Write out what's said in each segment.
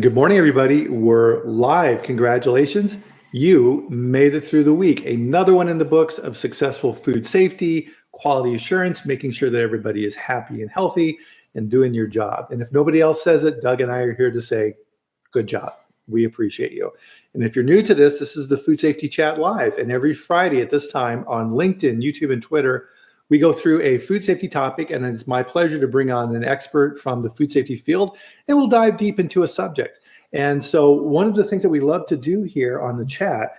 Good morning, everybody. We're live. Congratulations. You made it through the week. Another one in the books of successful food safety, quality assurance, making sure that everybody is happy and healthy and doing your job. And if nobody else says it, Doug and I are here to say, good job. We appreciate you. And if you're new to this, this is the Food Safety Chat Live. And every Friday at this time on LinkedIn, YouTube, and Twitter, we go through a food safety topic, and it's my pleasure to bring on an expert from the food safety field, and we'll dive deep into a subject. And so one of the things that we love to do here on the chat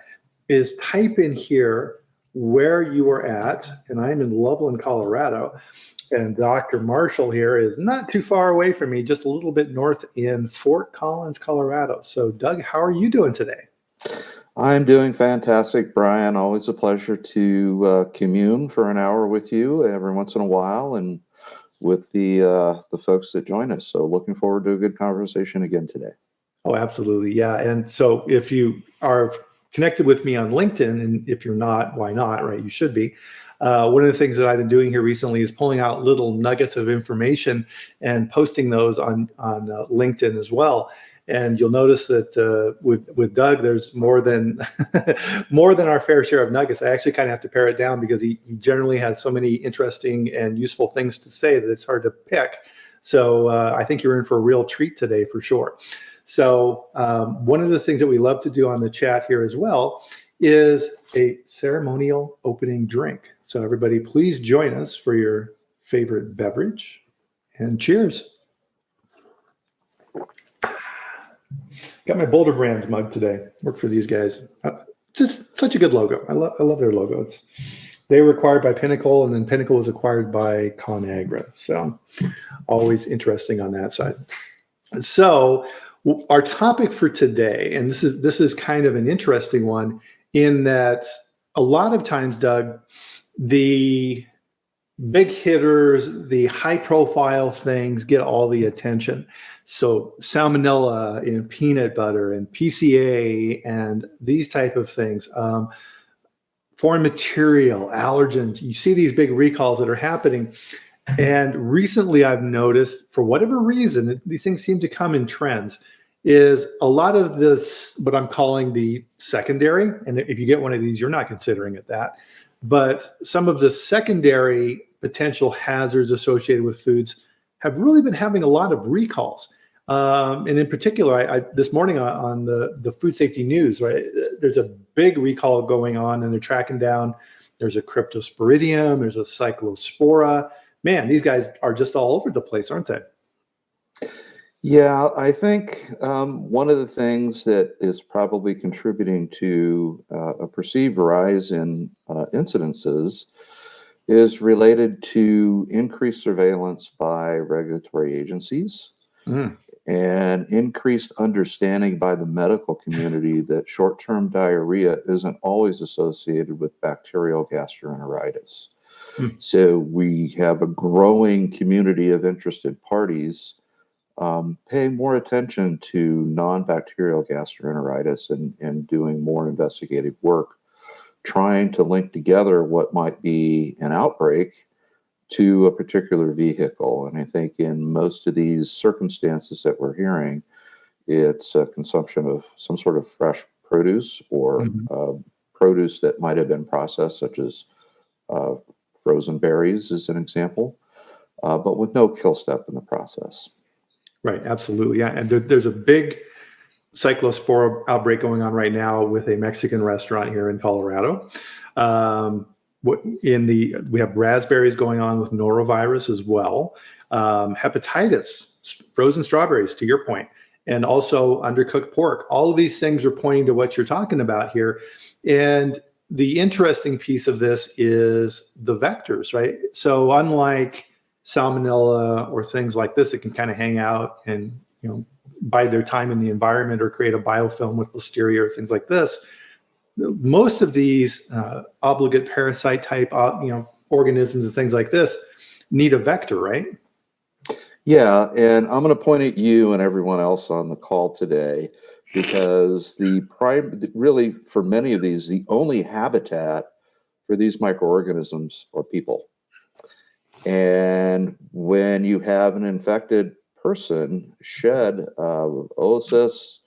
is type in here where you are at, and I'm in Loveland, Colorado, and Dr. Marshall here is not too far away from me, just a little bit north in Fort Collins, Colorado. So Doug, how are you doing today? I'm doing fantastic, Brian. Always a pleasure to commune for an hour with you every once in a while, and with the folks that join us. So looking forward to a good conversation again today. Oh, absolutely. Yeah. And so if you are connected with me on LinkedIn, and if you're not, why not, right? You should be. One of the things that I've been doing here recently is pulling out little nuggets of information and posting those on LinkedIn as well. And you'll notice that with Doug, there's more than more than our fair share of nuggets. I actually kind of have to pare it down because he generally has so many interesting and useful things to say that it's hard to pick. So I think you're in for a real treat today for sure. So one of the things that we love to do on the chat here as well is a ceremonial opening drink. So everybody, please join us for your favorite beverage, and cheers. Got my Boulder Brands mug today. Work for these guys. Just such a good logo. I love their logo. They were acquired by Pinnacle, and then Pinnacle was acquired by ConAgra. So always interesting on that side. So our topic for today, and this is kind of an interesting one, in that a lot of times, Doug, the big hitters, the high profile things get all the attention. So salmonella in peanut butter and PCA and these type of things, foreign material, allergens, you see these big recalls that are happening. And recently I've noticed, for whatever reason, these things seem to come in trends, is a lot of this, what I'm calling the secondary, and if you get one of these, you're not considering it that, but some of the secondary potential hazards associated with foods have really been having a lot of recalls. And in particular, I this morning on the food safety news, right, there's a big recall going on, and they're tracking down, there's a cryptosporidium, there's a cyclospora. Man, these guys are just all over the place, aren't they? Yeah, I think one of the things that is probably contributing to a perceived rise in incidences is related to increased surveillance by regulatory agencies and increased understanding by the medical community that short-term diarrhea isn't always associated with bacterial gastroenteritis. So we have a growing community of interested parties paying more attention to non-bacterial gastroenteritis and doing more investigative work, trying to link together what might be an outbreak to a particular vehicle. And I think in most of these circumstances that we're hearing, it's a consumption of some sort of fresh produce or produce that might have been processed, such as frozen berries as an example, but with no kill step in the process. Right, absolutely. Yeah, and there's a big cyclospora outbreak going on right now with a Mexican restaurant here in Colorado. We have raspberries going on with norovirus as well. Hepatitis, frozen strawberries, to your point, and also undercooked pork. All of these things are pointing to what you're talking about here. And the interesting piece of this is the vectors, right? So unlike salmonella or things like this, it can kind of hang out and, bide their time in the environment or create a biofilm with Listeria or things like this. Most of these obligate parasite type, organisms and things like this need a vector, right? Yeah, and I'm going to point at you and everyone else on the call today, because really for many of these, the only habitat for these microorganisms are people. And when you have an infected person shed oocysts,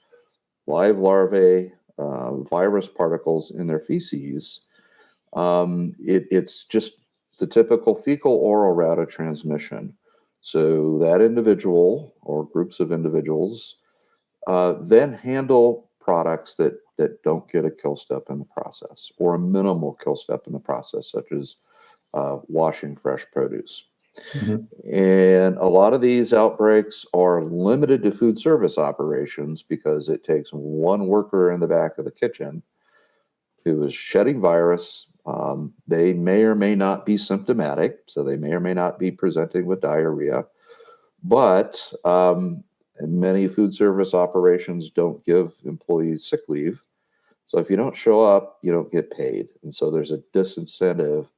live larvae, virus particles in their feces, it's just the typical fecal oral route of transmission. So that individual or groups of individuals then handle products that don't get a kill step in the process or a minimal kill step in the process, such as washing fresh produce. Mhm. And a lot of these outbreaks are limited to food service operations because it takes one worker in the back of the kitchen who is shedding virus. They may or may not be symptomatic, so they may or may not be presenting with diarrhea, but many food service operations don't give employees sick leave. So if you don't show up, you don't get paid. And so there's a disincentive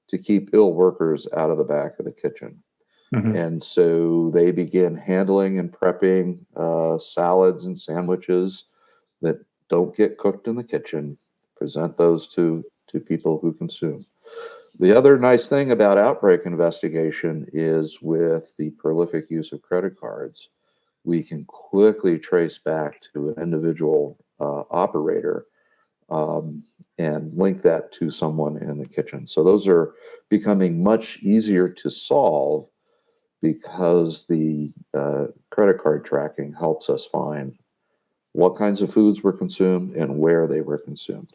to keep ill workers out of the back of the kitchen. Mhm. And so they begin handling and prepping salads and sandwiches that don't get cooked in the kitchen, present those to people who consume. The other nice thing about outbreak investigation is with the prolific use of credit cards, we can quickly trace back to an individual operator um, and link that to someone in the kitchen. So those are becoming much easier to solve because the credit card tracking helps us find what kinds of foods were consumed and where they were consumed,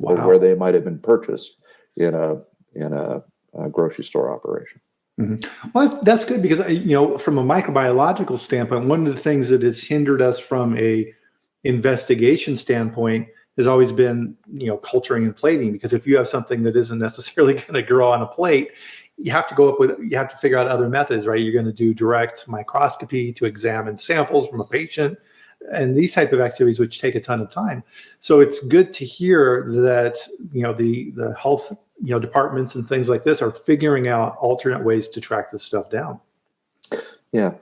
or where Wow. they might have been purchased in a grocery store operation. Mhm. Well, that's good because from a microbiological standpoint, one of the things that has hindered us from a investigation standpoint has always been culturing and plating. Because if you have something that isn't necessarily going to grow on a plate, you have to figure out other methods, right? You're going to do direct microscopy to examine samples from a patient, and these type of activities which take a ton of time. So it's good to hear that the health departments and things like this are figuring out alternate ways to track this stuff down. Yeah.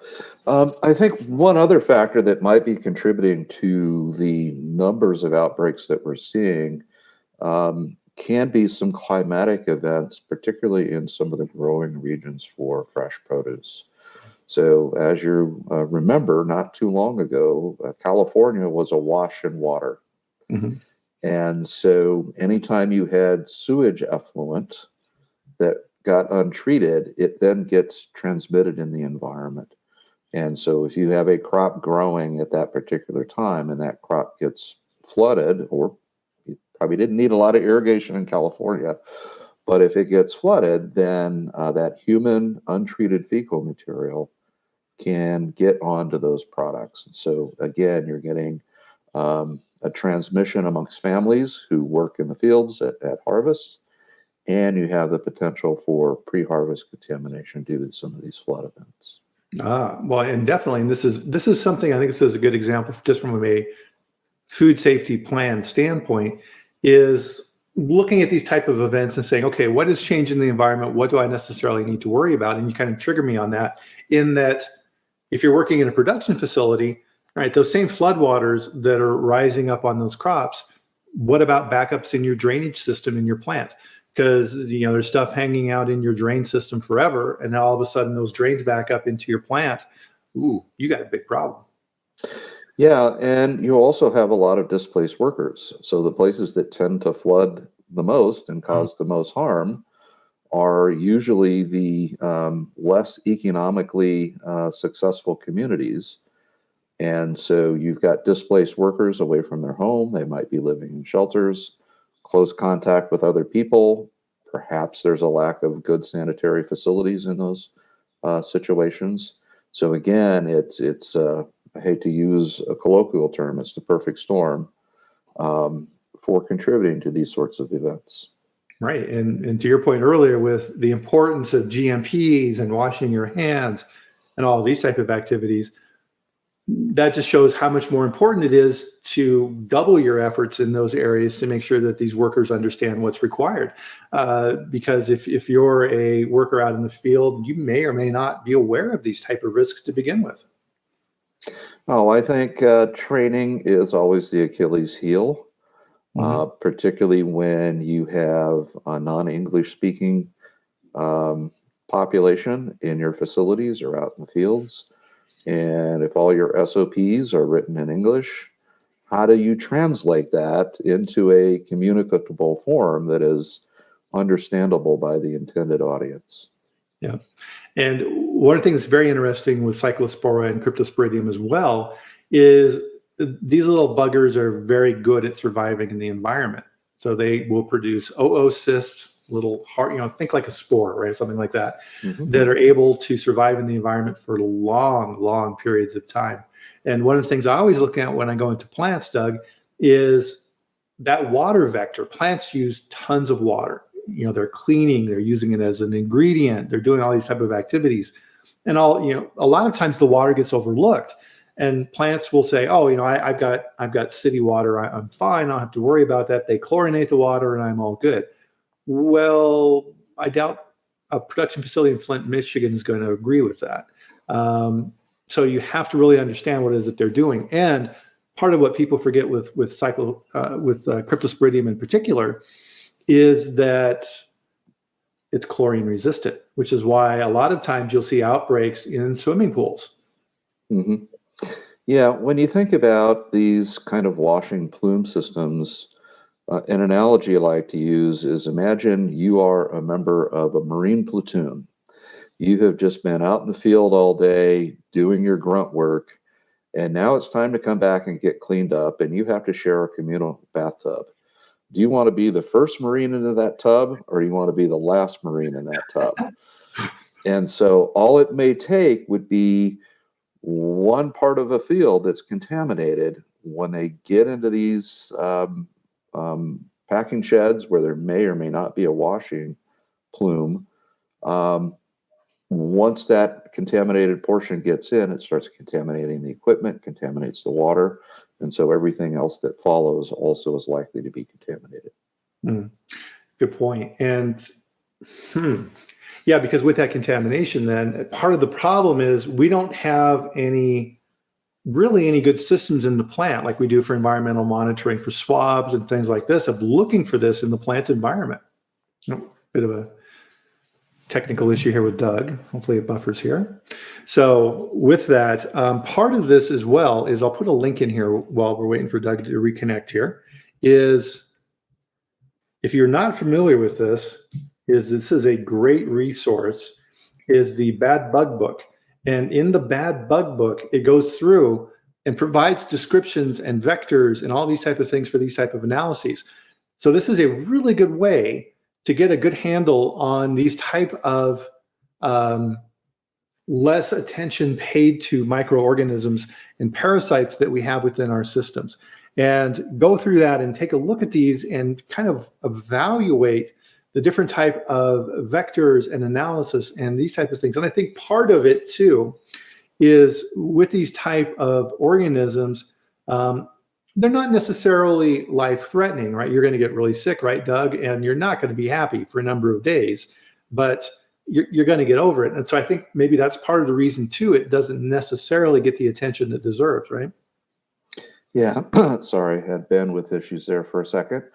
I think one other factor that might be contributing to the numbers of outbreaks that we're seeing can be some climatic events, particularly in some of the growing regions for fresh produce. So, as you remember, not too long ago, California was awash in water. Mhm. And so, anytime you had sewage effluent that got untreated, it then gets transmitted in the environment. And so, if you have a crop growing at that particular time and that crop gets flooded, or you probably didn't need a lot of irrigation in California, but if it gets flooded, then that human untreated fecal material can get onto those products. So, again, you're getting a transmission amongst families who work in the fields at harvest, and you have the potential for pre-harvest contamination due to some of these flood events. Well, and definitely, and this is something I think this is a good example just from a food safety plan standpoint, is looking at these type of events and saying, okay, what has changed in the environment? What do I necessarily need to worry about? And you kind of trigger me on that, in that if you're working in a production facility, right, those same floodwaters that are rising up on those crops, what about backups in your drainage system in your plant? Because there's stuff hanging out in your drain system forever, and now all of a sudden those drains back up into your plant. Ooh, you got a big problem. Yeah, and you also have a lot of displaced workers. So the places that tend to flood the most and cause the most harm are usually the less economically successful communities. And so you've got displaced workers away from their home. They might be living in shelters, close contact with other people. Perhaps there's a lack of good sanitary facilities in those situations. So again, it's I hate to use a colloquial term, it's the perfect storm for contributing to these sorts of events. Right. And to your point earlier with the importance of GMPs and washing your hands and all of these type of activities, that just shows how much more important it is to double your efforts in those areas to make sure that these workers understand what's required. Because if you're a worker out in the field, you may or may not be aware of these type of risks to begin with. Oh, I think training is always the Achilles heel, Mhm. particularly when you have a non-English speaking um, population in your facilities or out in the fields. And if all your SOPs are written in English, how do you translate that into a communicable form that is understandable by the intended audience? Yeah. And one of the things that's very interesting with Cyclospora and Cryptosporidium as well is these little buggers are very good at surviving in the environment. So they will produce oocysts, little heart, think like a spore, right? Something like that, that are able to survive in the environment for long, long periods of time. And one of the things I always look at when I go into plants, Doug, is that water vector. Plants use tons of water. They're cleaning, they're using it as an ingredient, they're doing all these type of activities. And a lot of times the water gets overlooked. And plants will say, "Oh, I've got city water. I'm fine. I don't have to worry about that. They chlorinate the water, and I'm all good." Well, I doubt a production facility in Flint, Michigan, is going to agree with that. So you have to really understand what it is that they're doing. And part of what people forget with Cryptosporidium in particular is that it's chlorine resistant, which is why a lot of times you'll see outbreaks in swimming pools. Mm-hmm. Yeah, when you think about these kind of washing plume systems, an analogy I like to use is imagine you are a member of a Marine platoon. You have just been out in the field all day doing your grunt work, and now it's time to come back and get cleaned up, and you have to share a communal bathtub. Do you want to be the first Marine into that tub, or do you want to be the last Marine in that tub? And so all it may take would be one part of a field that's contaminated. When they get into these packing sheds where there may or may not be a washing plume, once that contaminated portion gets in, it starts contaminating the equipment, contaminates the water, and so everything else that follows also is likely to be contaminated. Good point. And yeah, because with that contamination, then part of the problem is we don't have any good systems in the plant like we do for environmental monitoring for swabs and things like this, of looking for this in the plant environment. Bit of a technical issue here with Doug. Hopefully it buffers here. So with that, part of this as well is, I'll put a link in here while we're waiting for Doug to reconnect here, is if you're not familiar with this is a great resource, is the Bad Bug Book. And in the Bad Bug Book, it goes through and provides descriptions and vectors and all these type of things for these type of analyses. So this is a really good way to get a good handle on these type of less attention paid to microorganisms and parasites that we have within our systems. And go through that and take a look at these and kind of evaluate the different type of vectors and analysis and these type of things. And I think part of it too is with these type of organisms, they're not necessarily life-threatening, right? You're going to get really sick, right, Doug? And you're not going to be happy for a number of days, but you're going to get over it. And so I think maybe that's part of the reason too, it doesn't necessarily get the attention it deserves, right? Yeah, sorry, had bandwidth issues there for a second.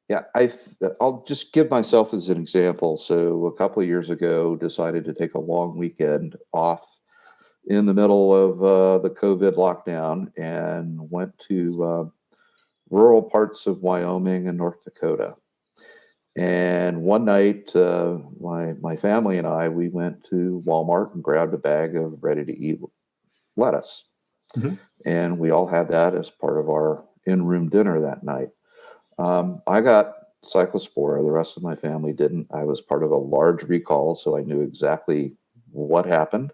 Yeah, I'll just give myself as an example. So a couple of years ago, decided to take a long weekend off in the middle of the COVID lockdown and went to rural parts of Wyoming and North Dakota. And one night, my family and I, we went to Walmart and grabbed a bag of ready-to-eat lettuce. Mm-hmm. And we all had that as part of our in-room dinner that night. I got Cyclospora. The rest of my family didn't. I was part of a large recall, so I knew exactly what happened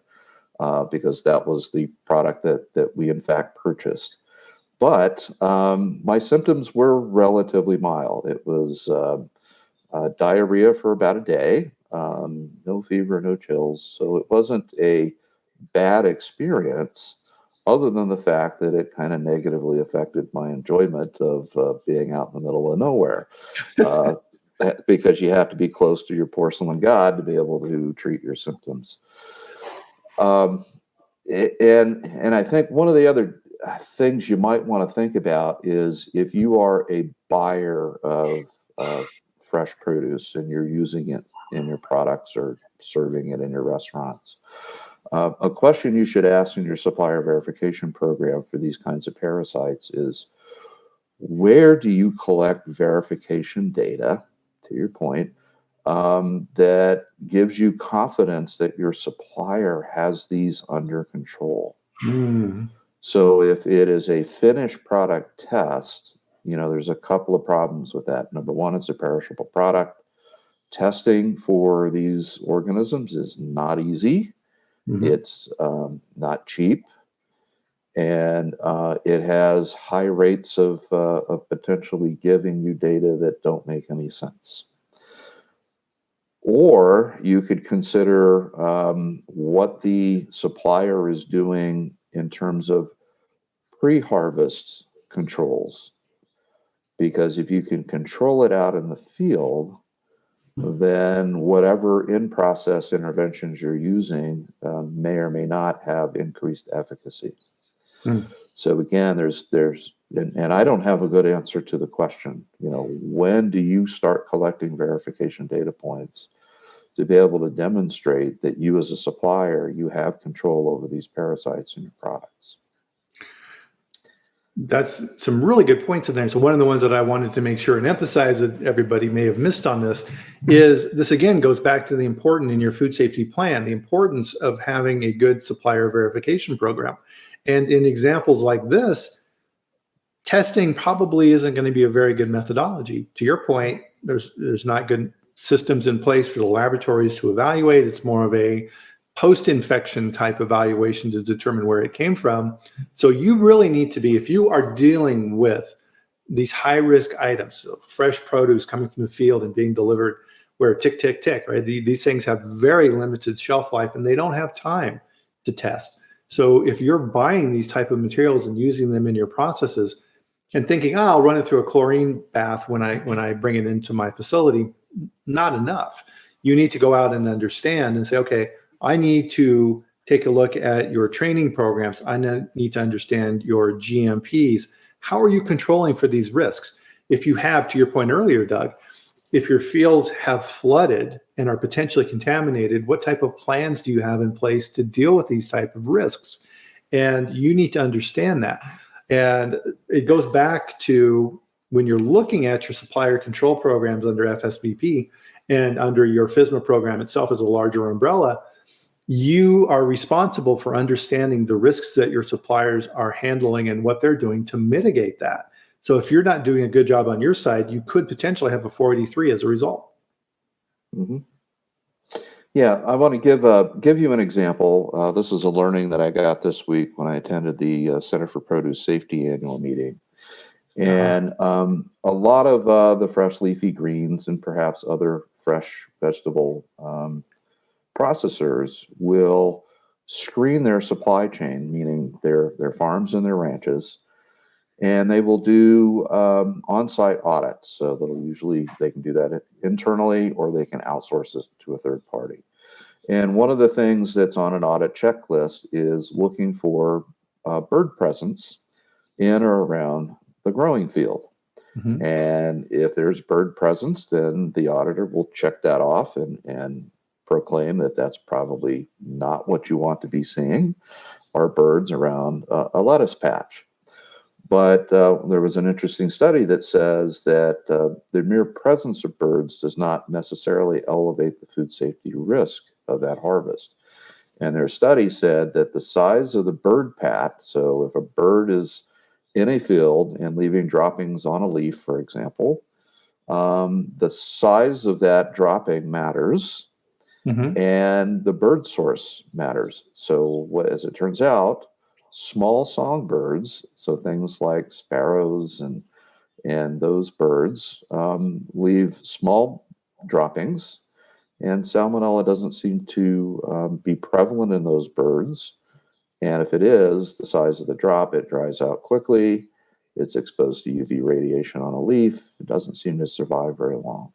because that was the product that we in fact purchased. But my symptoms were relatively mild. It was diarrhea for about a day, no fever, no chills. So it wasn't a bad experience, other than the fact that it kind of negatively affected my enjoyment of being out in the middle of nowhere. Because you have to be close to your porcelain god to be able to treat your symptoms. And I think one of the other things you might want to think about is if you are a buyer of fresh produce and you're using it in your products or serving it in your restaurants. A question you should ask in your supplier verification program for these kinds of parasites is, where do you collect verification data, to your point, that gives you confidence that your supplier has these under control? Mm. So if it is a finished product test, there's a couple of problems with that. Number one, it's a perishable product. Testing for these organisms is not easy. Mhm. It's not cheap, and it has high rates of potentially giving you data that don't make any sense. Or you could consider what the supplier is doing in terms of pre-harvest controls, because if you can control it out in the field, then whatever in-process interventions you're using may or may not have increased efficacy. Mm. So again, and I don't have a good answer to the question, when do you start collecting verification data points to be able to demonstrate that you as a supplier, you have control over these parasites in your products? That's some really good points in there. So one of the ones that I wanted to make sure and emphasize that everybody may have missed on this is this again goes back to the important in your food safety plan, the importance of having a good supplier verification program. And in examples like this, testing probably isn't going to be a very good methodology. To your point, there's not good systems in place for the laboratories to evaluate. It's more of a post-infection type evaluation to determine where it came from. So you really need to be, if you are dealing with these high-risk items, so fresh produce coming from the field and being delivered where tick, tick, tick, right? These things have very limited shelf life and they don't have time to test. So if you're buying these type of materials and using them in your processes and thinking, oh, I'll run it through a chlorine bath when I bring it into my facility, not enough. You need to go out and understand and say, okay, I need to take a look at your training programs. I need to understand your GMPs. How are you controlling for these risks? If you have, to your point earlier, Doug, if your fields have flooded and are potentially contaminated, what type of plans do you have in place to deal with these type of risks? And you need to understand that. And it goes back to when you're looking at your supplier control programs under FSBP and under your FSMA program itself as a larger umbrella, you are responsible for understanding the risks that your suppliers are handling and what they're doing to mitigate that. So if you're not doing a good job on your side, you could potentially have a 483 as a result. Mm-hmm. Yeah, I want to give you an example. This is a learning that I got this week when I attended the Center for Produce Safety annual meeting. And a lot of the fresh leafy greens and perhaps other fresh vegetable processors will screen their supply chain, meaning their farms and their ranches, and they will do on-site audits. So they can do that internally or they can outsource it to a third party. And one of the things that's on an audit checklist is looking for bird presence in or around the growing field. Mm-hmm. And if there's bird presence, then the auditor will check that off and proclaim that that's probably not what you want to be seeing, are birds around a lettuce patch. But there was an interesting study that says that the mere presence of birds does not necessarily elevate the food safety risk of that harvest. And their study said that the size of the bird pat, so if a bird is in a field and leaving droppings on a leaf, for example, the size of that dropping matters, Mm-hmm. and the bird source matters. So, as it turns out, small songbirds, so things like sparrows and those birds, leave small droppings, and salmonella doesn't seem to be prevalent in those birds. And if it is, the size of the drop, it dries out quickly. It's exposed to UV radiation on a leaf. It doesn't seem to survive very long.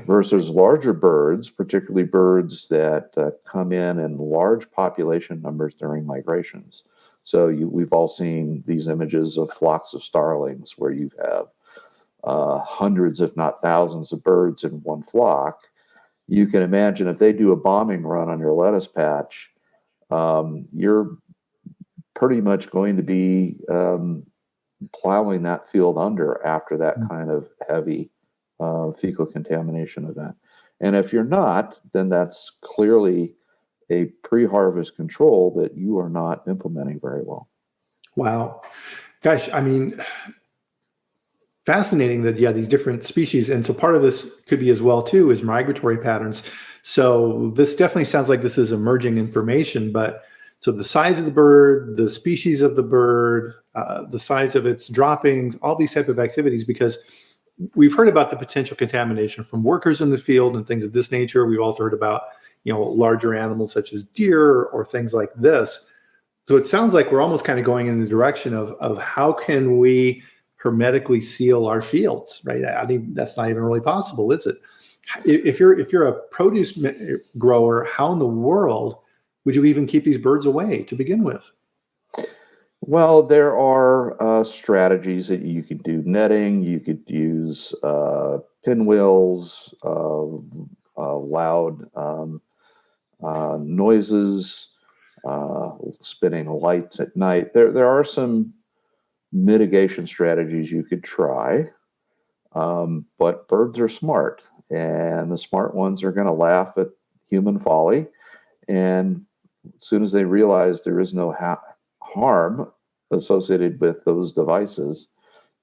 Versus larger birds, particularly birds that come in large population numbers during migrations. So we've all seen these images of flocks of starlings where you have hundreds, if not thousands, of birds in one flock. You can imagine if they do a bombing run on your lettuce patch, you're pretty much going to be plowing that field under after that kind of heavy fecal contamination event. And if you're not, then that's clearly a pre-harvest control that you are not implementing very well. Wow. Gosh, I mean, fascinating that, yeah, these different species. And so part of this could be as well, too, is migratory patterns. So this definitely sounds like this is emerging information, but so the size of the bird, the species of the bird, the size of its droppings, all these type of activities, because we've heard about the potential contamination from workers in the field and things of this nature. We've also heard about, larger animals such as deer or things like this. So it sounds like we're almost kind of going in the direction of how can we hermetically seal our fields, right? I mean, that's not even really possible, is it? If you're a produce grower, how in the world would you even keep these birds away to begin with? Well, there are strategies that you could do. Netting, you could use pinwheels, loud noises, spinning lights at night. There are some mitigation strategies you could try, but birds are smart, and the smart ones are going to laugh at human folly. And as soon as they realize there is no harm associated with those devices,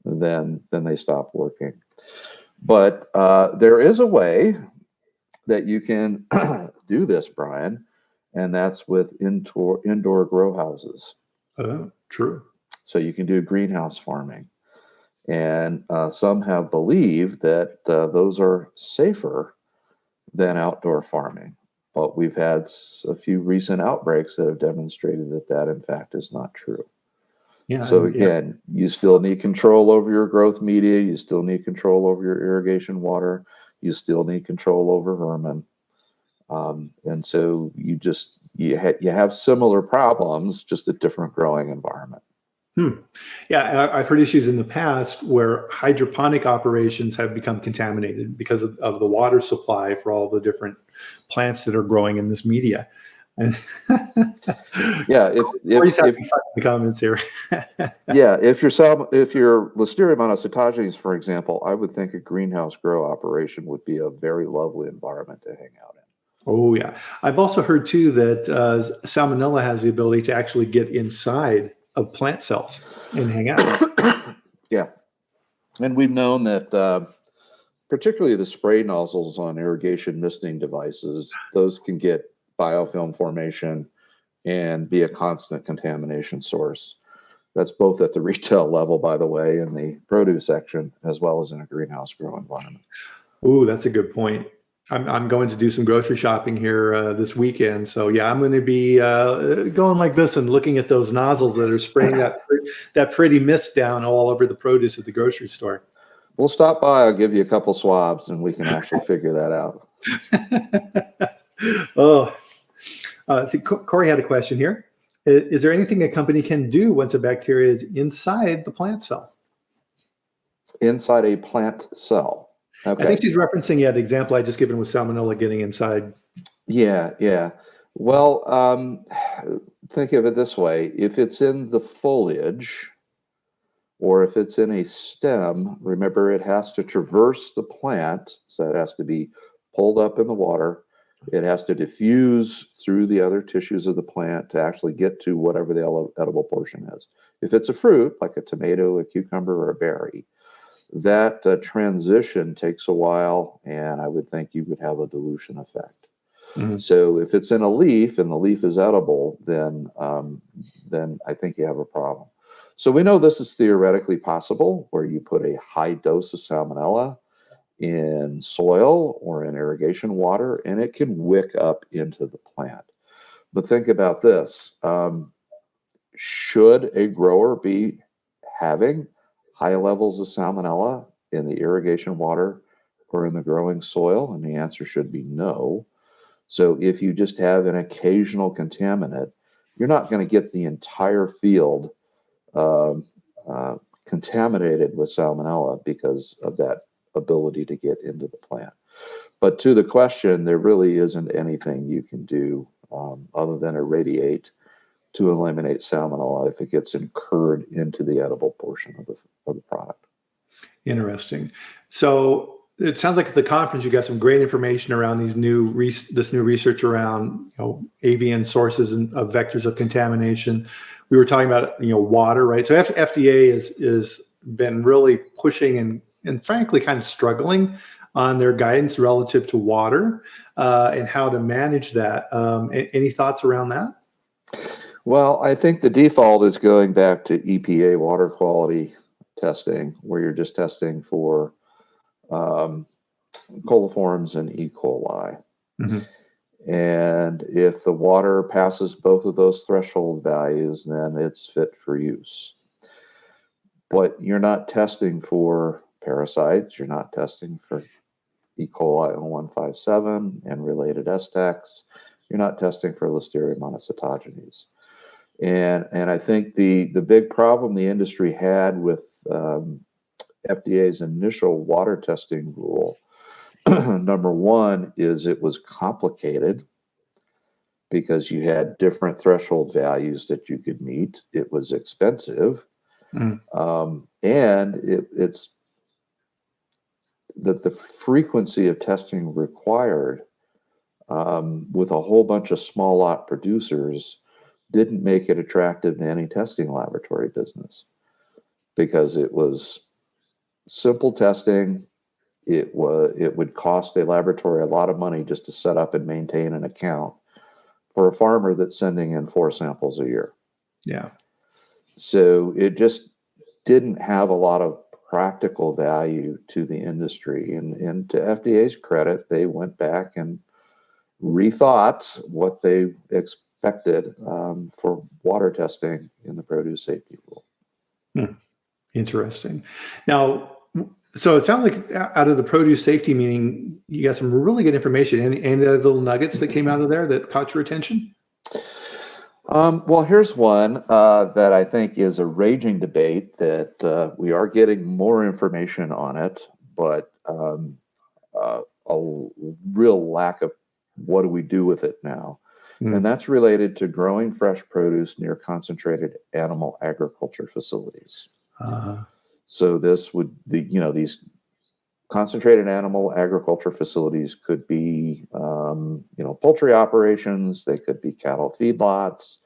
then they stop working. But there is a way that you can do this, Bryan, and that's with indoor grow houses. True. So you can do greenhouse farming. And some have believed that those are safer than outdoor farming. But we've had a few recent outbreaks that have demonstrated that in fact is not true. Yeah. So again, you still need control over your growth media. You still need control over your irrigation water. You still need control over vermin. And so you have similar problems, just a different growing environment. Yeah, I've heard issues in the past where hydroponic operations have become contaminated because of the water supply for all the different plants that are growing in this media. And yeah, if the comments here. Yeah, if your Listeria monocytogenes, for example, I would think a greenhouse grow operation would be a very lovely environment to hang out in. Oh yeah, I've also heard too that Salmonella has the ability to actually get inside of plant cells and hang out. Yeah, and we've known that particularly the spray nozzles on irrigation misting devices, those can get biofilm formation and be a constant contamination source. That's both at the retail level, by the way, in the produce section, as well as in a greenhouse grow environment. Oh, that's a good point. I'm going to do some grocery shopping here this weekend. So yeah, I'm going to be going like this and looking at those nozzles that are spraying that pretty mist down all over the produce at the grocery store. We'll stop by. I'll give you a couple swabs, and we can actually figure that out. See, Corey had a question here. Is there anything a company can do once a bacteria is inside the plant cell? Inside a plant cell. Okay. I think she's referencing, the example I just given with Salmonella getting inside. Yeah. Well, think of it this way. If it's in the foliage or if it's in a stem, remember it has to traverse the plant. So it has to be pulled up in the water. It has to diffuse through the other tissues of the plant to actually get to whatever the edible portion is. If it's a fruit, like a tomato, a cucumber, or a berry, that transition takes a while, and I would think you would have a dilution effect. Mm-hmm. So if it's in a leaf and the leaf is edible, then I think you have a problem. So we know this is theoretically possible, where you put a high dose of Salmonella in soil or in irrigation water, and it can wick up into the plant. But think about this. Should a grower be having high levels of Salmonella in the irrigation water or in the growing soil? And the answer should be no. So if you just have an occasional contaminant, you're not going to get the entire field contaminated with Salmonella because of that ability to get into the plant. But to the question, there really isn't anything you can do other than irradiate to eliminate salmonella if it gets incurred into the edible portion of the product. Interesting. So it sounds like at the conference you got some great information around this new research around avian sources of vectors of contamination. We were talking about water, right? So FDA is been really pushing and frankly kind of struggling on their guidance relative to water and how to manage that. Any thoughts around that? Well, I think the default is going back to EPA water quality testing, where you're just testing for coliforms and E. coli. Mm-hmm. And if the water passes both of those threshold values, then it's fit for use. But you're not testing for parasites. You're not testing for E. coli 0157 and related STECs. You're not testing for Listeria monocytogenes. And I think the big problem the industry had with FDA's initial water testing rule, number one, is it was complicated because you had different threshold values that you could meet. It was expensive. And it's that the frequency of testing required with a whole bunch of small lot producers didn't make it attractive to any testing laboratory business, because it was simple testing. It would cost a laboratory a lot of money just to set up and maintain an account for a farmer that's sending in 4 samples a year. Yeah. So it just didn't have a lot of practical value to the industry. And to FDA's credit, they went back and rethought what they expected for water testing in the produce safety rule. Interesting. Now, so it sounds like out of the produce safety meeting, you got some really good information. Any other little nuggets that came out of there that caught your attention? Well, here's one that I think is a raging debate that we are getting more information on it, but a real lack of what do we do with it now. And that's related to growing fresh produce near concentrated animal agriculture facilities. So this would, these concentrated animal agriculture facilities could be, poultry operations. They could be cattle feedlots.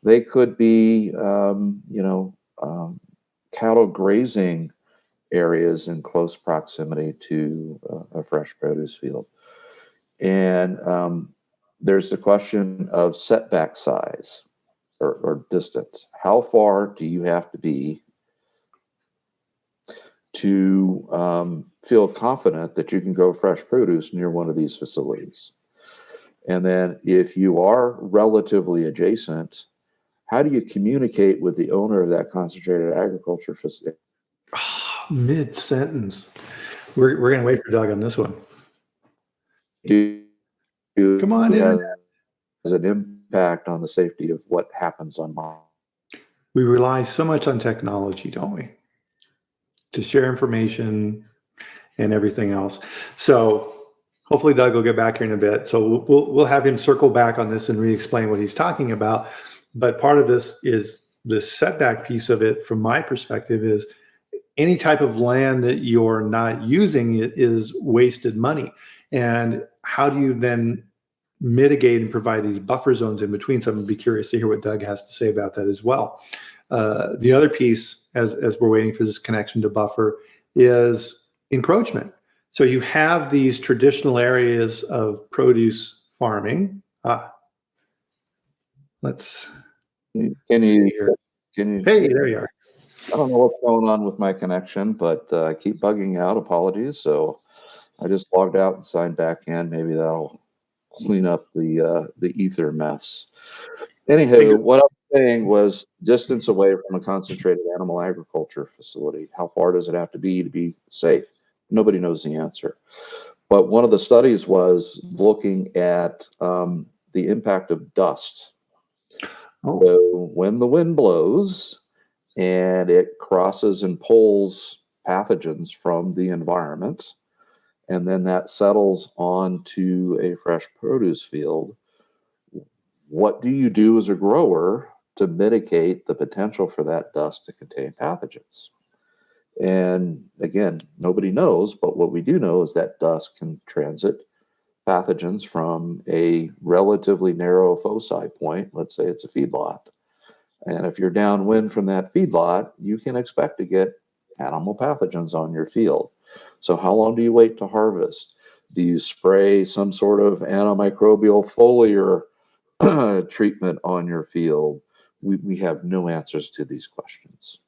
They could be, cattle grazing areas in close proximity to a fresh produce field. And there's the question of setback size or distance. How far do you have to be to feel confident that you can grow fresh produce near one of these facilities? And then if you are relatively adjacent, how do you communicate with the owner of that concentrated agriculture facility? Mid-sentence. We're going to wait for Doug on this one. Come on, has an impact on the safety of what happens on Mars. We rely so much on technology, don't we? To share information and everything else. So hopefully Doug will get back here in a bit. So we'll have him circle back on this and re-explain what he's talking about. But part of this is the setback piece of it, from my perspective, is any type of land that you're not using is wasted money. And how do you then mitigate and provide these buffer zones in between? So I'm going to be curious to hear what Doug has to say about that as well. The other piece, as we're waiting for this connection to buffer, is encroachment. So you have these traditional areas of produce farming. Let's Can you? Hey, there you are. I don't know what's going on with my connection, but I keep bugging out. Apologies. So I just logged out and signed back in. Maybe that'll clean up the ether mess. Anywho, what I'm saying was distance away from a concentrated animal agriculture facility. How far does it have to be safe? Nobody knows the answer. But one of the studies was looking at the impact of dust. So when the wind blows and it crosses and pulls pathogens from the environment, and then that settles onto a fresh produce field, what do you do as a grower to mitigate the potential for that dust to contain pathogens? And again, nobody knows, but what we do know is that dust can transit pathogens from a relatively narrow foci point. Let's say it's a feedlot. And if you're downwind from that feedlot, you can expect to get animal pathogens on your field. So how long do you wait to harvest? Do you spray some sort of antimicrobial foliar treatment on your field? We have no answers to these questions.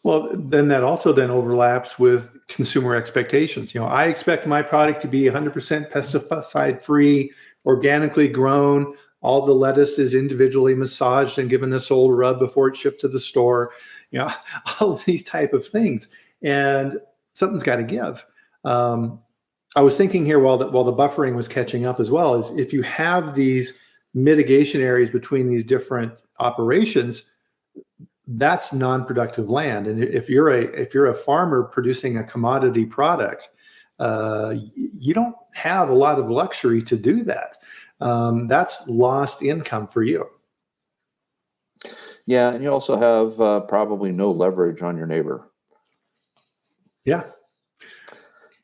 Well, then that also then overlaps with consumer expectations. I expect my product to be 100% pesticide free, organically grown. All the lettuce is individually massaged and given a sole rub before it's shipped to the store. All of these type of things, and something's got to give. I was thinking here while the buffering was catching up as well, is if you have these mitigation areas between these different operations, that's non-productive land. And if you're a farmer producing a commodity product, you don't have a lot of luxury to do that. That's lost income for you. Yeah, and you also have probably no leverage on your neighbor. Yeah.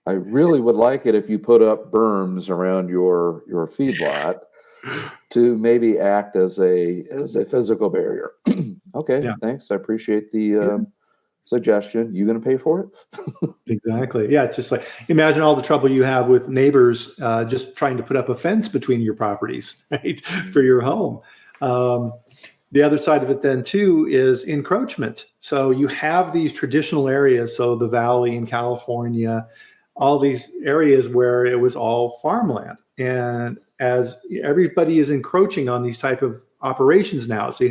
I really would like it if you put up berms around your feedlot to maybe act as a physical barrier. Okay, Yeah. thanks. I appreciate the suggestion. You going to pay for it? Exactly. Yeah, it's just like, imagine all the trouble you have with neighbors just trying to put up a fence between your properties, right, for your home. The other side of it then too is encroachment. So you have these traditional areas, so the valley in California, all these areas where it was all farmland. And as everybody is encroaching on these type of operations now, so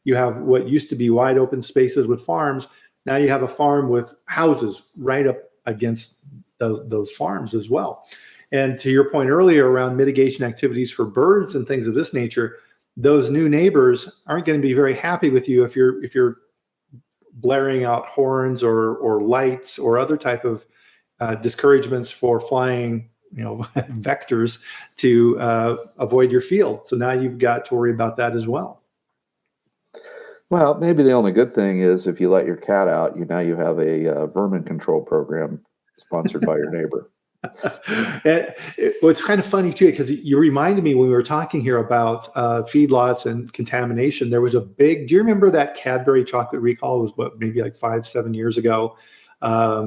you have what used to be wide open spaces with farms. Now you have a farm with houses right up against those farms as well. And to your point earlier around mitigation activities for birds and things of this nature, those new neighbors aren't going to be very happy with you if you're blaring out horns or lights or other type of discouragements for flying vectors to avoid your field. So now you've got to worry about that as well. Well, maybe the only good thing is if you let your cat out, now you have a vermin control program sponsored by your neighbor. It's kind of funny too, because you reminded me when we were talking here about feedlots and contamination. There was a big. Do you remember that Cadbury chocolate recall? It was maybe like 5-7 years ago.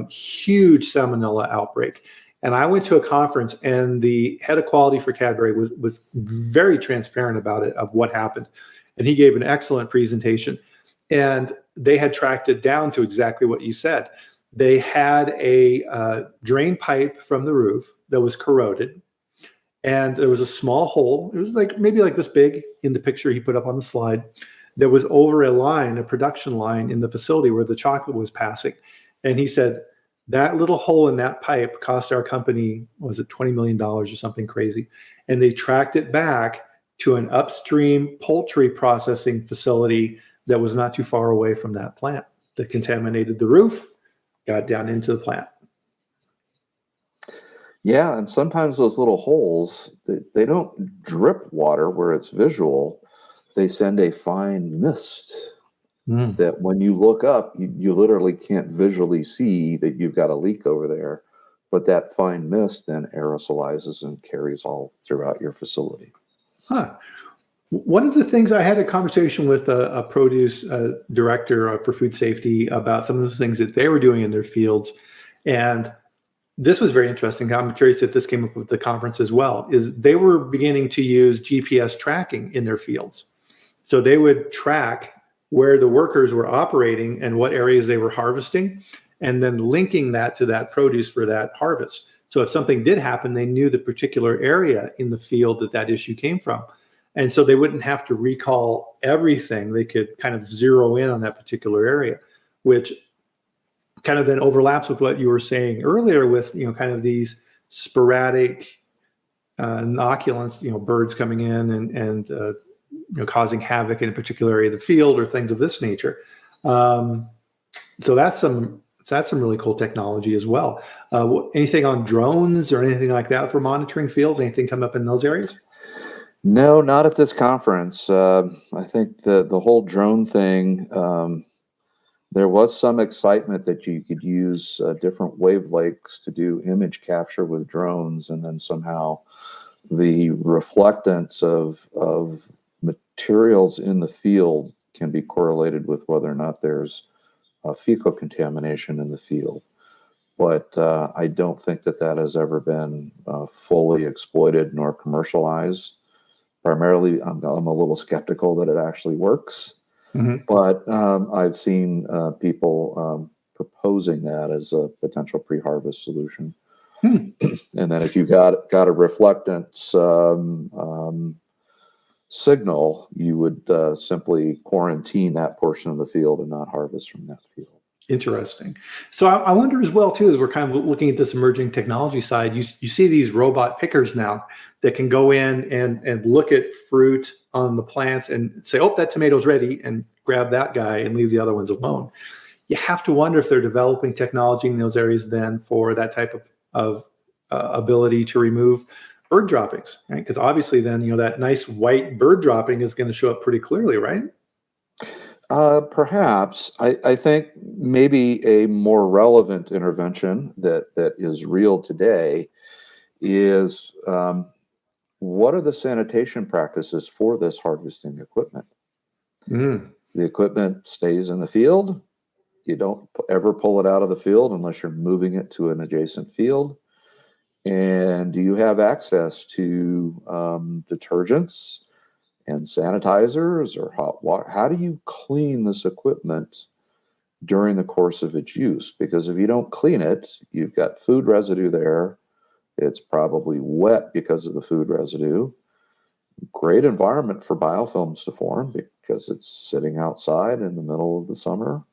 Huge Salmonella outbreak. And I went to a conference, and the head of quality for Cadbury was very transparent about it, of what happened. And he gave an excellent presentation. And they had tracked it down to exactly what you said. They had a drain pipe from the roof that was corroded. And there was a small hole. It was maybe like this big in the picture he put up on the slide. That was over a production line in the facility where the chocolate was passing. And he said, that little hole in that pipe cost our company, was it $20 million or something crazy? And they tracked it back to an upstream poultry processing facility that was not too far away from that plant that contaminated the roof, got down into the plant. Yeah, and sometimes those little holes, they don't drip water where it's visual. They send a fine mist that when you look up, you literally can't visually see that you've got a leak over there. But that fine mist then aerosolizes and carries all throughout your facility. Huh. One of the things, I had a conversation with a produce director for food safety about some of the things that they were doing in their fields. And this was very interesting. I'm curious if this came up with the conference as well, is they were beginning to use GPS tracking in their fields. So they would track where the workers were operating and what areas they were harvesting, and then linking that to that produce for that harvest. So if something did happen, they knew the particular area in the field that issue came from. And so they wouldn't have to recall everything. They could kind of zero in on that particular area, which kind of then overlaps with what you were saying earlier with, kind of these sporadic inoculants, birds coming in and causing havoc in a particular area of the field or things of this nature. So that's some really cool technology as well. Anything on drones or anything like that for monitoring fields? Anything come up in those areas? No, not at this conference. I think the whole drone thing, there was some excitement that you could use different wavelengths to do image capture with drones, and then somehow the reflectance of materials in the field can be correlated with whether or not there's fecal contamination in the field. But I don't think that that has ever been fully exploited nor commercialized. Primarily, I'm a little skeptical that it actually works. Mhm. But I've seen people proposing that as a potential pre-harvest solution. Hmm. And then if you got a reflectance signal, you would simply quarantine that portion of the field and not harvest from that field. Interesting. So I wonder as well too, as we're kind of looking at this emerging technology side, you see these robot pickers now that can go in and look at fruit on the plants and say, oh, that tomato's ready, and grab that guy and leave the other ones alone. You have to wonder if they're developing technology in those areas then for that type of ability to remove bird droppings, right? Because obviously then, that nice white bird dropping is going to show up pretty clearly, right? Perhaps I think maybe a more relevant intervention that is real today is what are the sanitation practices for this harvesting equipment? Mm. The equipment stays in the field. You don't ever pull it out of the field unless you're moving it to an adjacent field. And do you have access to detergents and sanitizers or hot water? How do you clean this equipment during the course of its use? Because if you don't clean it, you've got food residue there. It's probably wet because of the food residue. Great environment for biofilms to form because it's sitting outside in the middle of the summer.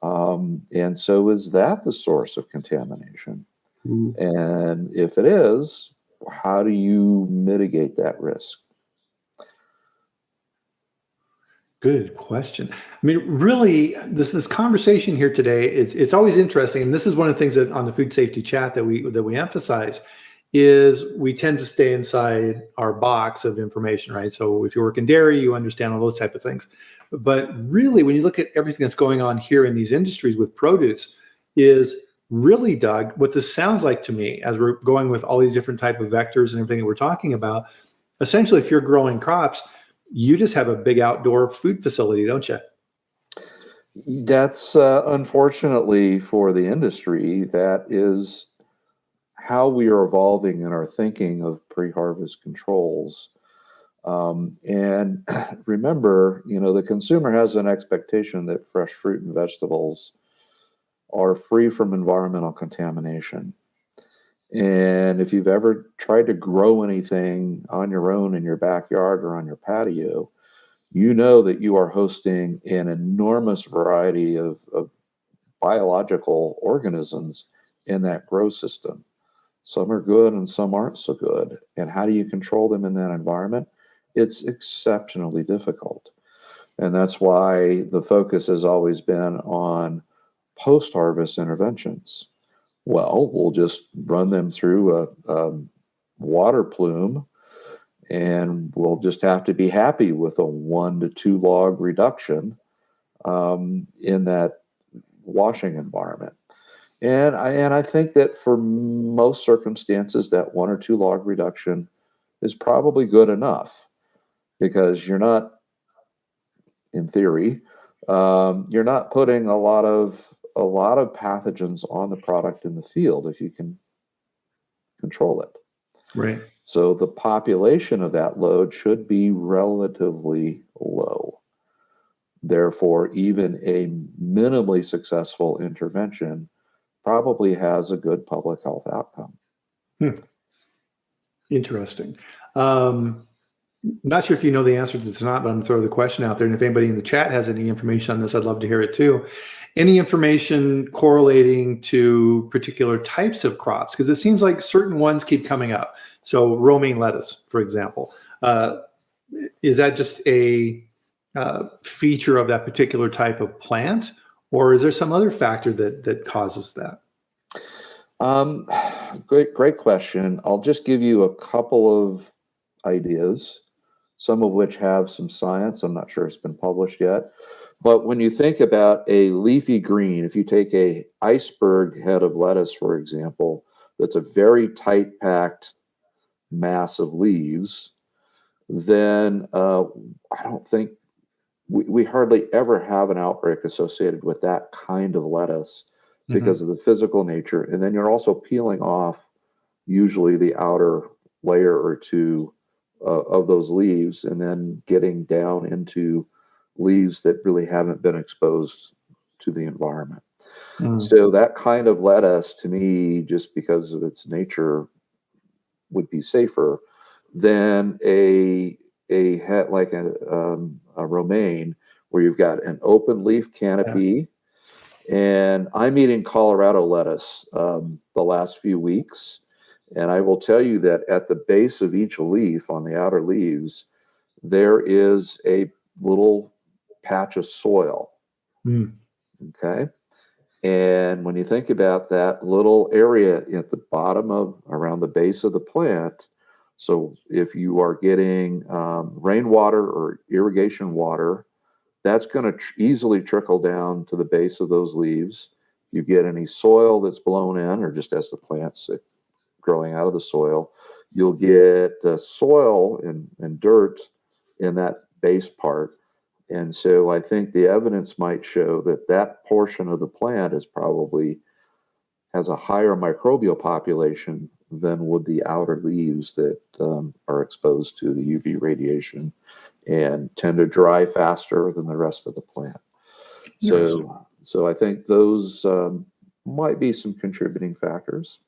And so is that the source of contamination? Ooh. And if it is, how do you mitigate that risk? Good question. I mean, really, this conversation here today, it's always interesting, and this is one of the things that on the food safety chat that we emphasize is we tend to stay inside our box of information, right? So if you work in dairy, you understand all those type of things. But really, when you look at everything that's going on here in these industries with produce, is really, Doug, what this sounds like to me, as we're going with all these different type of vectors and everything that we're talking about, essentially, if you're growing crops, you just have a big outdoor food facility, don't you? That's unfortunately for the industry, that is how we are evolving in our thinking of pre-harvest controls. And remember, the consumer has an expectation that fresh fruit and vegetables are free from environmental contamination. And if you've ever tried to grow anything on your own in your backyard or on your patio, you know that you are hosting an enormous variety of biological organisms in that grow system. Some are good and some aren't so good. And how do you control them in that environment? It's exceptionally difficult. And that's why the focus has always been on post-harvest interventions. Well, we'll just run them through a water plume, and we'll just have to be happy with a 1 to 2 log reduction in that washing environment. And I think that for most circumstances, that 1 or 2 log reduction is probably good enough, because you're not, in theory, you're not putting a lot of pathogens on the product in the field if you can control it. Right. So the population of that load should be relatively low. Therefore, even a minimally successful intervention probably has a good public health outcome. Hmm. Interesting. Not sure if you know the answer to this or not, but I'm going to throw the question out there. And if anybody in the chat has any information on this, I'd love to hear it too. Any information correlating to particular types of crops? Because it seems like certain ones keep coming up. So romaine lettuce, for example, is that just a feature of that particular type of plant, or is there some other factor that causes that? Great question. I'll just give you a couple of ideas. some of which have some science. I'm not sure it's been published yet. But when you think about a leafy green, if you take a iceberg head of lettuce, for example, that's a very tight packed mass of leaves, then I don't think we hardly ever have an outbreak associated with that kind of lettuce because of the physical nature. And then you're also peeling off usually the outer layer or two of those leaves and then getting down into leaves that really haven't been exposed to the environment. So that kind of lettuce, to me, just because of its nature, would be safer than a like a romaine, where you've got an open leaf canopy. And I'm eating Colorado lettuce the last few weeks, and I will tell you that at the base of each leaf, on the outer leaves, there is a little patch of soil. Okay. And when you think about that little area at the bottom of around the base of the plant, so if you are getting rainwater or irrigation water, that's going to easily trickle down to the base of those leaves. You get any soil that's blown in, or just as the plant's growing out of the soil, you'll get soil and dirt in that base part. And so I think the evidence might show that that portion of the plant is probably has a higher microbial population than would the outer leaves that are exposed to the UV radiation and tend to dry faster than the rest of the plant. So I think those might be some contributing factors.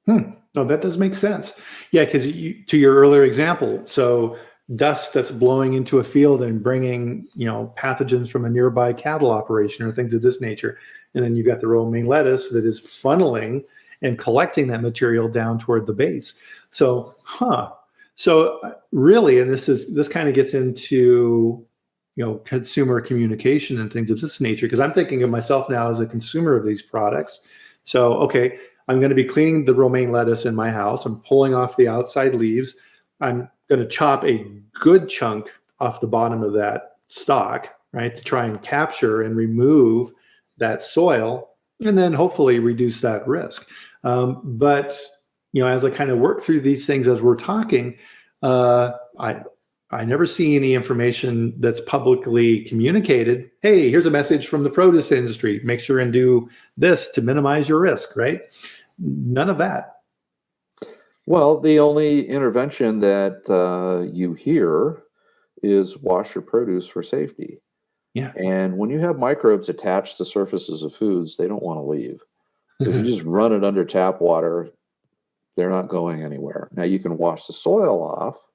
No, that does make sense. Yeah, because to your earlier example, so dust that's blowing into a field and bringing, pathogens from a nearby cattle operation or things of this nature. And then you've got the romaine lettuce that is funneling and collecting that material down toward the base. So, really, and this kind of gets into, consumer communication and things of this nature, because I'm thinking of myself now as a consumer of these products. So, okay, I'm going to be cleaning the romaine lettuce in my house. I'm pulling off the outside leaves. I'm going to chop a good chunk off the bottom of that stalk, right, to try and capture and remove that soil and then hopefully reduce that risk. But as I kind of work through these things as we're talking, I never see any information that's publicly communicated. Hey, here's a message from the produce industry. Make sure and do this to minimize your risk, right? None of that. Well, the only intervention that you hear is wash your produce for safety. Yeah. And when you have microbes attached to surfaces of foods, they don't want to leave. So if you just run it under tap water, they're not going anywhere. Now you can wash the soil off,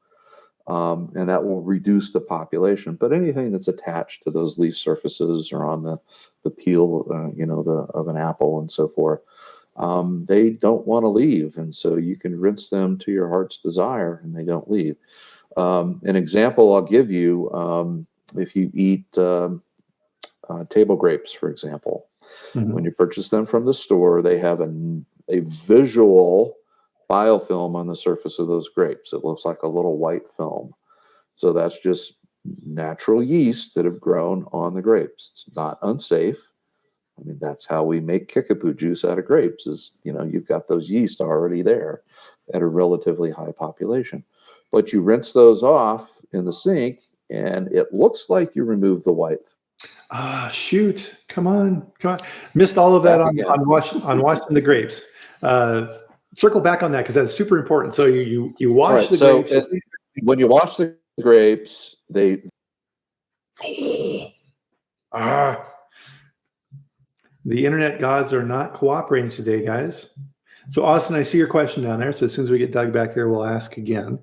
and that will reduce the population. But anything that's attached to those leaf surfaces or on the peel, of an apple and so forth, they don't want to leave. And so you can rinse them to your heart's desire and they don't leave. An example I'll give you, if you eat table grapes, for example, when you purchase them from the store, they have a visual biofilm on the surface of those grapes. It looks like a little white film. So that's just natural yeast that have grown on the grapes. It's not unsafe. I mean, that's how we make kickapoo juice out of grapes is, you've got those yeast already there at a relatively high population. But you rinse those off in the sink and it looks like you remove the white. Shoot. Come on. Missed all of that on washing the grapes. Circle back on that because that's super important. So you wash the grapes. When you wash the grapes, they... The internet gods are not cooperating today, guys. So Austin, I see your question down there. So as soon as we get Doug back here, we'll ask again.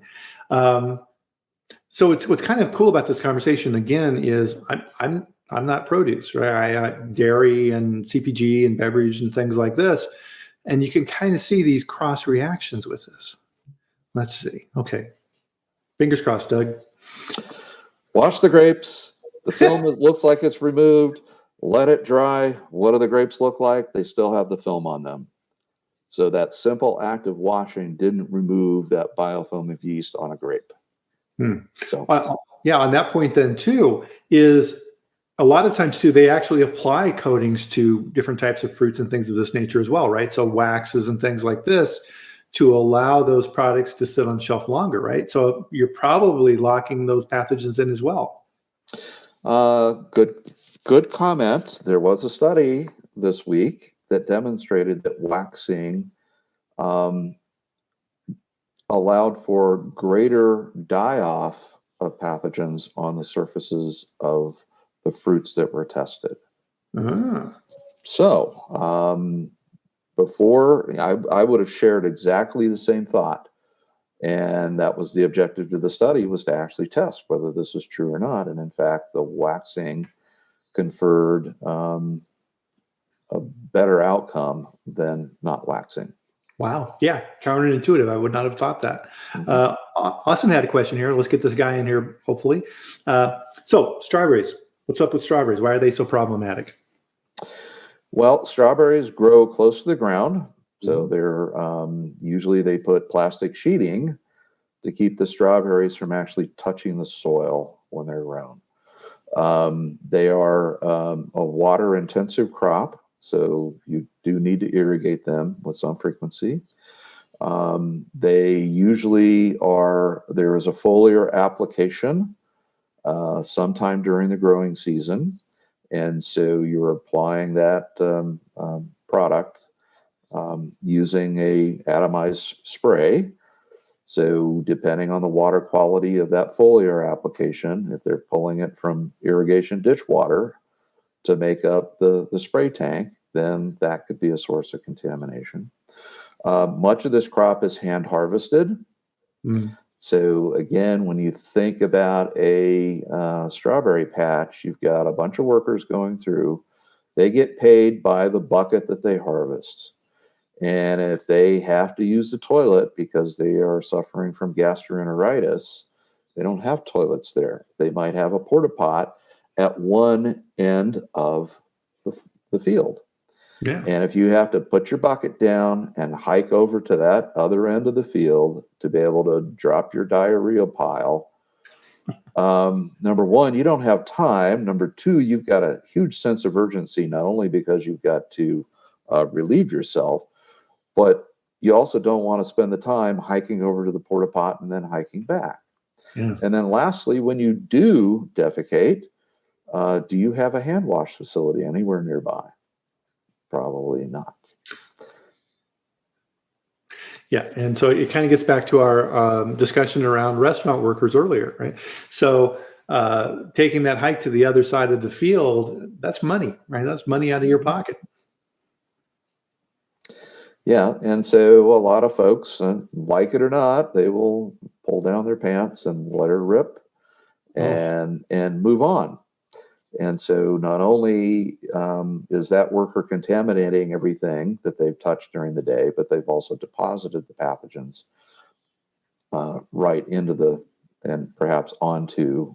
So what's kind of cool about this conversation again is I'm not produce, right? I dairy and CPG and beverage and things like this, and you can kind of see these cross reactions with this. Let's see. Okay, fingers crossed, Doug. Wash the grapes. The film looks like it's removed. Let it dry. What do the grapes look like? They still have the film on them. So that simple act of washing didn't remove that biofilm of yeast on a grape. So, Yeah, on that point then too, is a lot of times too, they actually apply coatings to different types of fruits and things of this nature as well, right? So waxes and things like this to allow those products to sit on shelf longer, right? So you're probably locking those pathogens in as well. good comment. There was a study this week that demonstrated that waxing um, allowed for greater die-off of pathogens on the surfaces of the fruits that were tested. So before, I would have shared exactly the same thought. And that was the objective of the study, was to actually test whether this was true or not. And in fact, the waxing conferred a better outcome than not waxing. Wow. Yeah. Counterintuitive. I would not have thought that. Austin had a question here. Let's get this guy in here, hopefully. So strawberries. What's up with strawberries? Why are they so problematic? Well, strawberries grow close to the ground. So they're usually they put plastic sheeting to keep the strawberries from actually touching the soil when they're grown. They are a water-intensive crop, so you do need to irrigate them with some frequency. They usually are, there is a foliar application sometime during the growing season, and so you're applying that product using a atomized spray. So depending on the water quality of that foliar application, if they're pulling it from irrigation ditch water to make up the spray tank, then that could be a source of contamination. Much of this crop is hand harvested. So again, when you think about a strawberry patch, you've got a bunch of workers going through. They get paid by the bucket that they harvest. And if they have to use the toilet because they are suffering from gastroenteritis, they don't have toilets there. They might have a porta pot at one end of the field. Yeah. And if you have to put your bucket down and hike over to that other end of the field to be able to drop your diarrhea pile, number one, you don't have time. Number two, you've got a huge sense of urgency, not only because you've got to relieve yourself, but you also don't want to spend the time hiking over to the porta pot and then hiking back. Yeah. And then lastly, when you do defecate, do you have a hand wash facility anywhere nearby? Probably not. Yeah, and so it kind of gets back to our discussion around restaurant workers earlier, right? So taking that hike to the other side of the field, that's money, right? That's money out of your pocket. Yeah, and so a lot of folks, like it or not, they will pull down their pants and let her rip and move on. And so not only is that worker contaminating everything that they've touched during the day, but they've also deposited the pathogens right into and perhaps onto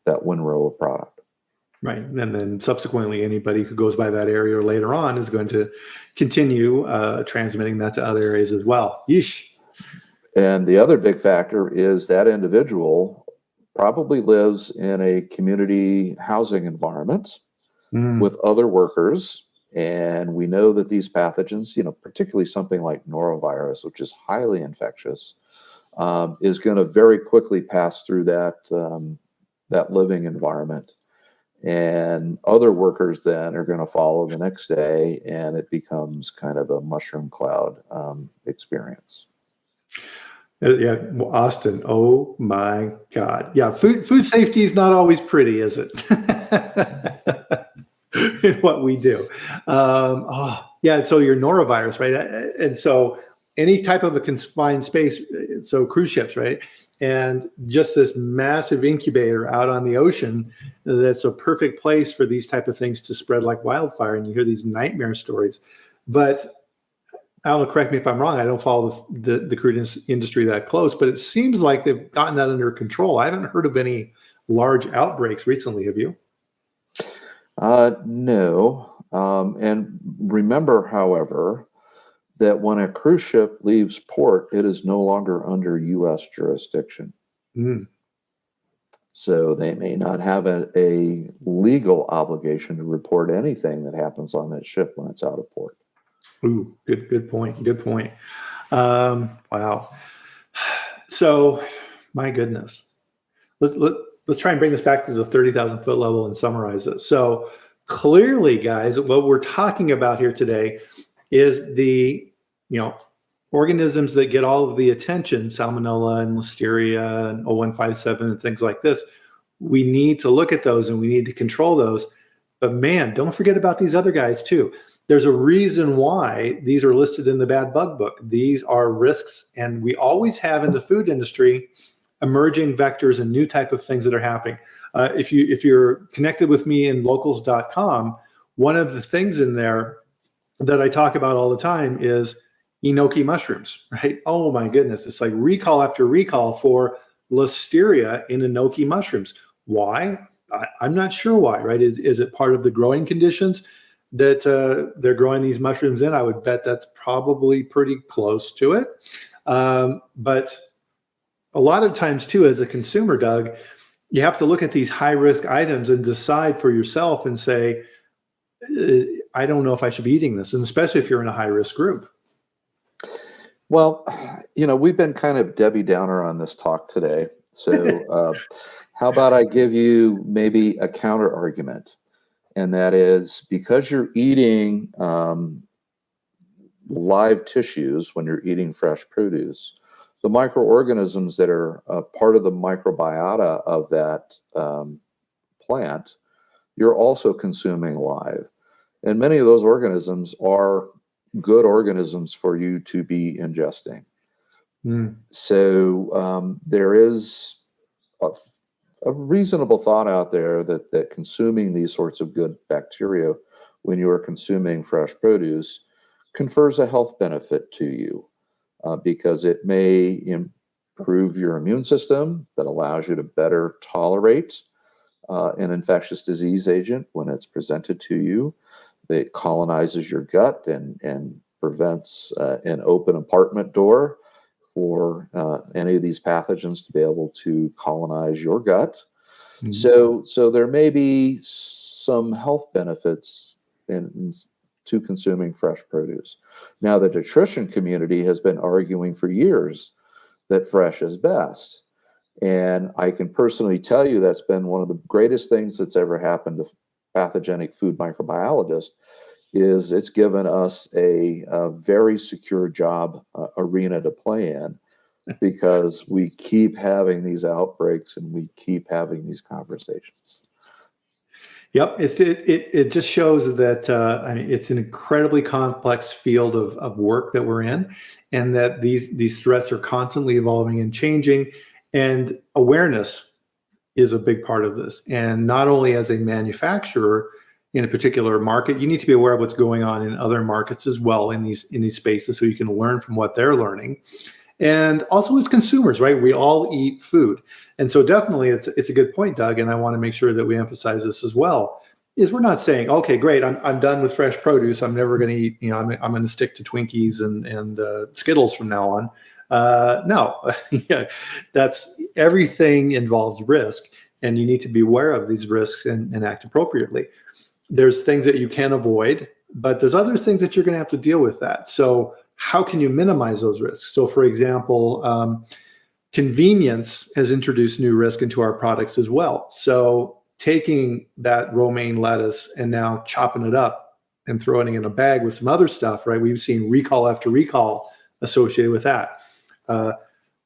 that windrow of product. Right. And then subsequently, anybody who goes by that area later on is going to continue transmitting that to other areas as well. Yeesh. And the other big factor is that individual probably lives in a community housing environment with other workers. And we know that these pathogens, particularly something like norovirus, which is highly infectious, is going to very quickly pass through that living environment. And other workers then are going to follow the next day, and it becomes kind of a mushroom cloud experience. Yeah, Austin. Oh my God. Yeah, food safety is not always pretty, is it? In what we do. Yeah. So your norovirus, right? And so any type of a confined space, so cruise ships, right? And just this massive incubator out on the ocean, that's a perfect place for these type of things to spread like wildfire. And you hear these nightmare stories. But I don't know, correct me if I'm wrong. I don't follow the cruise industry that close, but it seems like they've gotten that under control. I haven't heard of any large outbreaks recently. Have you? No. And remember, however, that when a cruise ship leaves port, it is no longer under U.S. jurisdiction. So they may not have a legal obligation to report anything that happens on that ship when it's out of port. Ooh, good point. Good point. Wow. So, my goodness. Let's try and bring this back to the 30,000 foot level and summarize it. So, clearly, guys, what we're talking about here today is the, organisms that get all of the attention, Salmonella and Listeria and 0157 and things like this. We need to look at those and we need to control those. But man, don't forget about these other guys too. There's a reason why these are listed in the bad bug book. These are risks, and we always have in the food industry emerging vectors and new type of things that are happening. If you're connected with me in locals.com, one of the things in there that I talk about all the time is enoki mushrooms, right? Oh my goodness, it's like recall after recall for Listeria in enoki mushrooms. Why? I'm not sure why, right? Is it part of the growing conditions that they're growing these mushrooms in? I would bet that's probably pretty close to it. But a lot of times too, as a consumer, Doug, you have to look at these high risk items and decide for yourself and say, I don't know if I should be eating this. And especially if you're in a high risk group. Well, we've been kind of Debbie Downer on this talk today. So how about I give you maybe a counter argument? And that is, because you're eating live tissues when you're eating fresh produce, the microorganisms that are part of the microbiota of that plant, you're also consuming live. And many of those organisms are good organisms for you to be ingesting. So there is a reasonable thought out there that consuming these sorts of good bacteria when you are consuming fresh produce confers a health benefit to you because it may improve your immune system that allows you to better tolerate an infectious disease agent when it's presented to you. It colonizes your gut and prevents an open apartment door for any of these pathogens to be able to colonize your gut. Mm-hmm. So there may be some health benefits to consuming fresh produce. Now, the nutrition community has been arguing for years that fresh is best. And I can personally tell you that's been one of the greatest things that's ever happened to pathogenic food microbiologists. Is it's given us a very secure job arena to play in because we keep having these outbreaks and we keep having these conversations. Yep, it just shows that it's an incredibly complex field of work that we're in, and that these threats are constantly evolving and changing, and awareness is a big part of this. And not only as a manufacturer in a particular market, you need to be aware of what's going on in other markets as well in these spaces, so you can learn from what they're learning. And also as consumers, right? We all eat food. And so definitely it's a good point, Doug, and I want to make sure that we emphasize this as well, is we're not saying, okay, great, I'm done with fresh produce. I'm never going to eat, I'm going to stick to Twinkies and Skittles from now on. No, yeah, that's everything involves risk, and you need to be aware of these risks and act appropriately. There's things that you can avoid, but there's other things that you're going to have to deal with that. So how can you minimize those risks? So for example, convenience has introduced new risk into our products as well. So taking that romaine lettuce and now chopping it up and throwing it in a bag with some other stuff, right? We've seen recall after recall associated with that.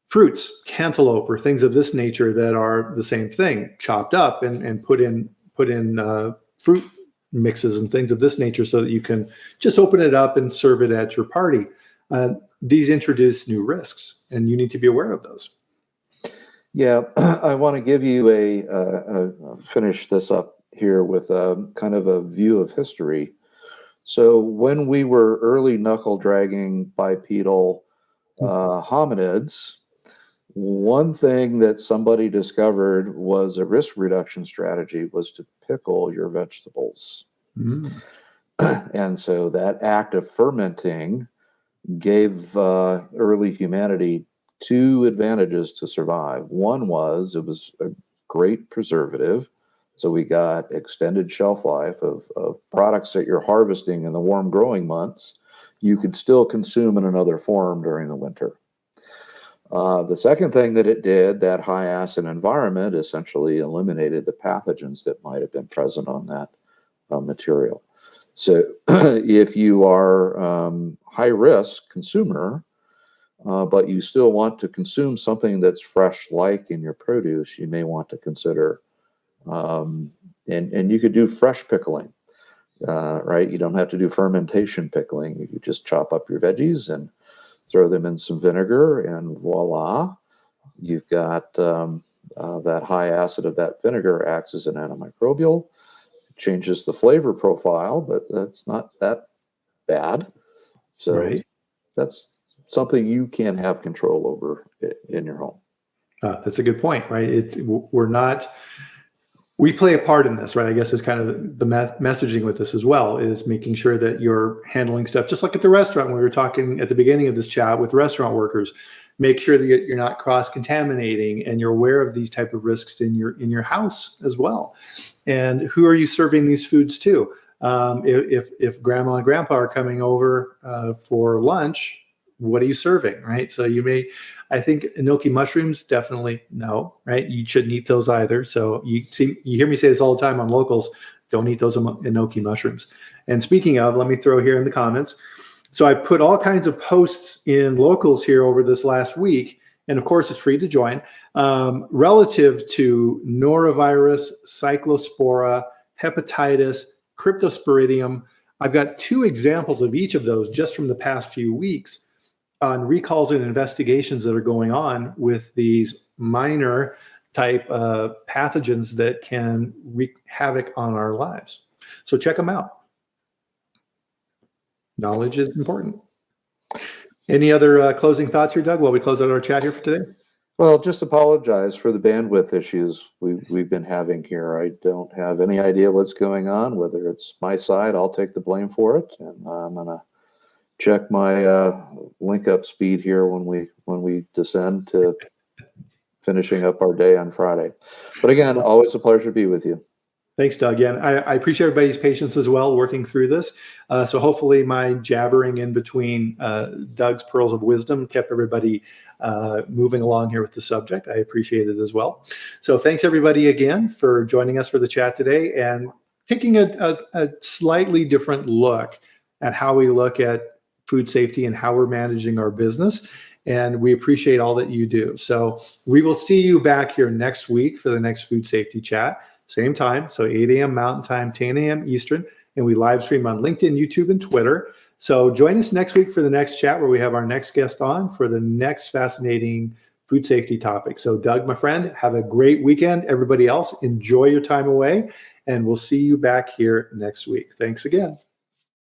Fruits, cantaloupe, or things of this nature that are the same thing, chopped up and put in fruit mixes and things of this nature so that you can just open it up and serve it at your party. These introduce new risks, and you need to be aware of those. Yeah, I want to give you finish this up here with a kind of a view of history. So when we were early knuckle dragging bipedal hominids, one thing that somebody discovered was a risk reduction strategy was to pickle your vegetables. And so that act of fermenting gave early humanity two advantages to survive. One was it was a great preservative. So we got extended shelf life of products that you're harvesting in the warm growing months. You could still consume in another form during the winter. The second thing that it did, that high acid environment essentially eliminated the pathogens that might have been present on that material. So if you are high risk consumer, but you still want to consume something that's fresh, like in your produce, you may want to consider, and you could do fresh pickling, right? You don't have to do fermentation pickling. You could just chop up your veggies and throw them in some vinegar, and voila, you've got that high acid of that vinegar acts as an antimicrobial, changes the flavor profile, but that's not that bad. So Right. that's something you can have control over in your home. That's a good point, right? We play a part in this, right? I guess is kind of the messaging with this as well, is making sure that you're handling stuff just like at the restaurant. When we were talking at the beginning of this chat with restaurant workers, make sure that you're not cross-contaminating and you're aware of these type of risks in your house as well. And who are you serving these foods to? If grandma and grandpa are coming over for lunch, what are you serving, right? So I think enoki mushrooms, definitely no, right? You shouldn't eat those either. So you hear me say this all the time on locals, don't eat those enoki mushrooms. And speaking of, let me throw here in the comments. So I put all kinds of posts in locals here over this last week, and of course it's free to join, relative to norovirus, cyclospora, hepatitis, cryptosporidium. I've got 2 examples of each of those just from the past few weeks on recalls and investigations that are going on with these minor type pathogens that can wreak havoc on our lives. So check them out. Knowledge is important. Any other closing thoughts here, Doug, while we close out our chat here for today? Well, just apologize for the bandwidth issues we've been having here. I don't have any idea what's going on. Whether it's my side, I'll take the blame for it, and I'm gonna check my link up speed here when we descend to finishing up our day on Friday. But again, always a pleasure to be with you. Thanks, Doug. Yeah, I appreciate everybody's patience as well working through this. So hopefully my jabbering in between Doug's pearls of wisdom kept everybody moving along here with the subject. I appreciate it as well. So thanks everybody again for joining us for the chat today and taking a slightly different look at how we look at food safety and how we're managing our business. And we appreciate all that you do. So we will see you back here next week for the next food safety chat. Same time, so 8 a.m. Mountain Time, 10 a.m. Eastern, and we live stream on LinkedIn, YouTube, and Twitter. So join us next week for the next chat where we have our next guest on for the next fascinating food safety topic. So Doug, my friend, have a great weekend. Everybody else, enjoy your time away, and we'll see you back here next week. Thanks again.